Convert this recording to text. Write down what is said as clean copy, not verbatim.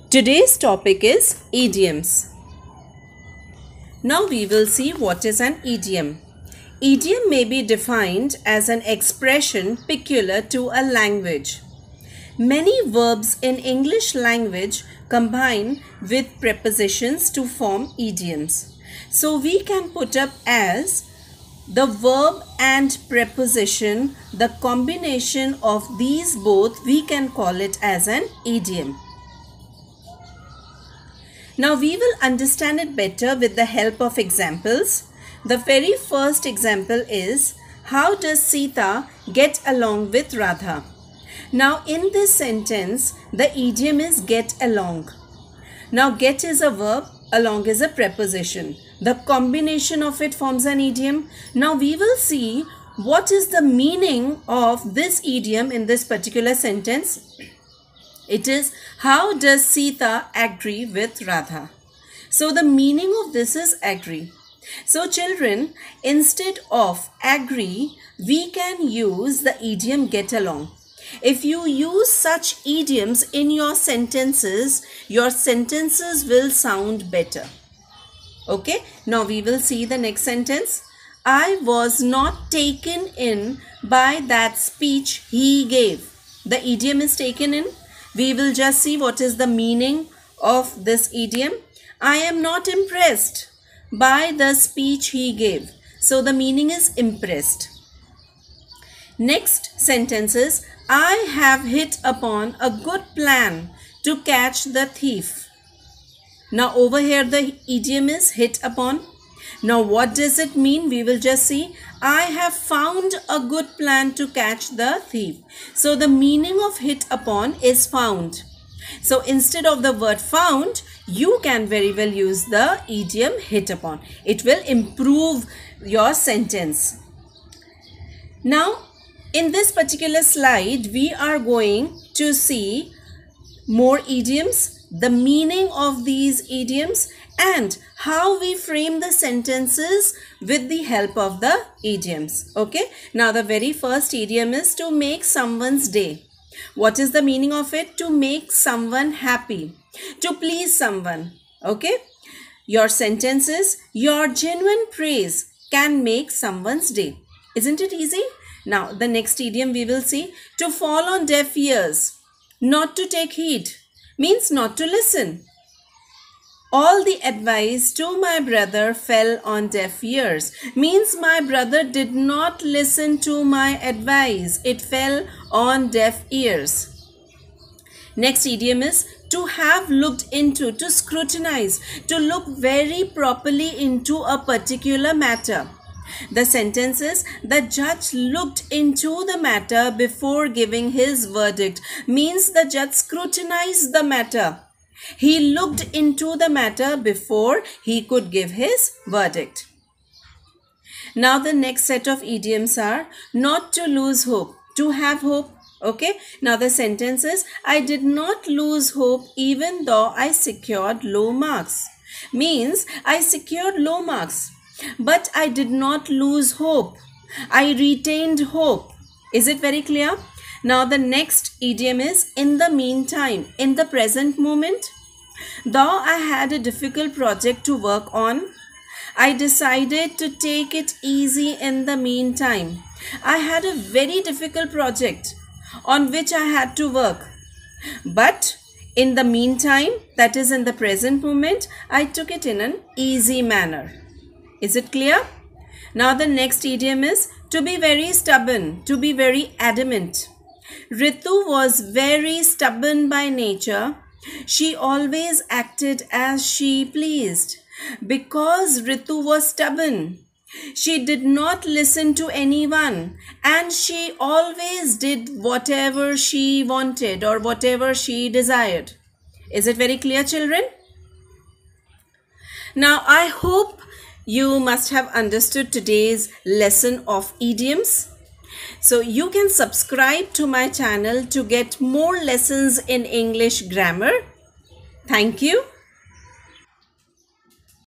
Today's topic is idioms. Now we will see what is an idiom. Idiom may be defined as an expression peculiar to a language. Many verbs in English language combine with prepositions to form idioms. So we can put up as the verb and preposition, the combination of these both, we can call it as an idiom. Now we will understand it better with the help of examples. The very first example is, how does Sita get along with Radha? Now in this sentence, the idiom is get along. Now get is a verb, along is a preposition. The combination of it forms an idiom. Now we will see what is the meaning of this idiom in this particular sentence. It is, how does Sita agree with Radha? So the meaning of this is agree. So children, instead of agree, we can use the idiom get along. If you use such idioms in your sentences will sound better. Okay, now we will see the next sentence. I was not taken in by that speech he gave. The idiom is taken in. We will just see what is the meaning of this idiom. I am not impressed by the speech he gave. So the meaning is impressed. Next sentence is, I have hit upon a good plan to catch the thief. Now over here the idiom is hit upon. Now what does it mean? We will just see. I have found a good plan to catch the thief. So the meaning of hit upon is found. So instead of the word found, you can very well use the idiom hit upon. It will improve your sentence. Now in this particular slide, we are going to see more idioms, the meaning of these idioms, and how we frame the sentences with the help of the idioms. Okay. Now the very first idiom is to make someone's day. What is the meaning of it? To make someone happy, to please someone. Okay. Your sentence is, your genuine praise can make someone's day. Isn't it easy? Now the next idiom we will see, to fall on deaf ears, not to take heed, means not to listen. All the advice to my brother fell on deaf ears, means my brother did not listen to my advice. It fell on deaf ears. Next idiom is to have looked into, to scrutinize, to look very properly into a particular matter. The sentence is, the judge looked into the matter before giving his verdict, means the judge scrutinized the matter. He looked into the matter before he could give his verdict. Now the next set of idioms are, not to lose hope, to have hope. Okay. Now the sentence is, I did not lose hope even though I secured low marks. Means I secured low marks, but I did not lose hope. I retained hope. Is it very clear? Now the next idiom is, in the meantime, in the present moment. Though I had a difficult project to work on, I decided to take it easy in the meantime. I had a very difficult project on which I had to work. But in the meantime, that is in the present moment, I took it in an easy manner. Is it clear? Now the next idiom is, to be very stubborn, to be very adamant. Ritu was very stubborn by nature. She always acted as she pleased. Because Ritu was stubborn, she did not listen to anyone, and she always did whatever she wanted or whatever she desired. Is it very clear, children? Now I hope you must have understood today's lesson of idioms. So you can subscribe to my channel to get more lessons in English grammar. Thank you.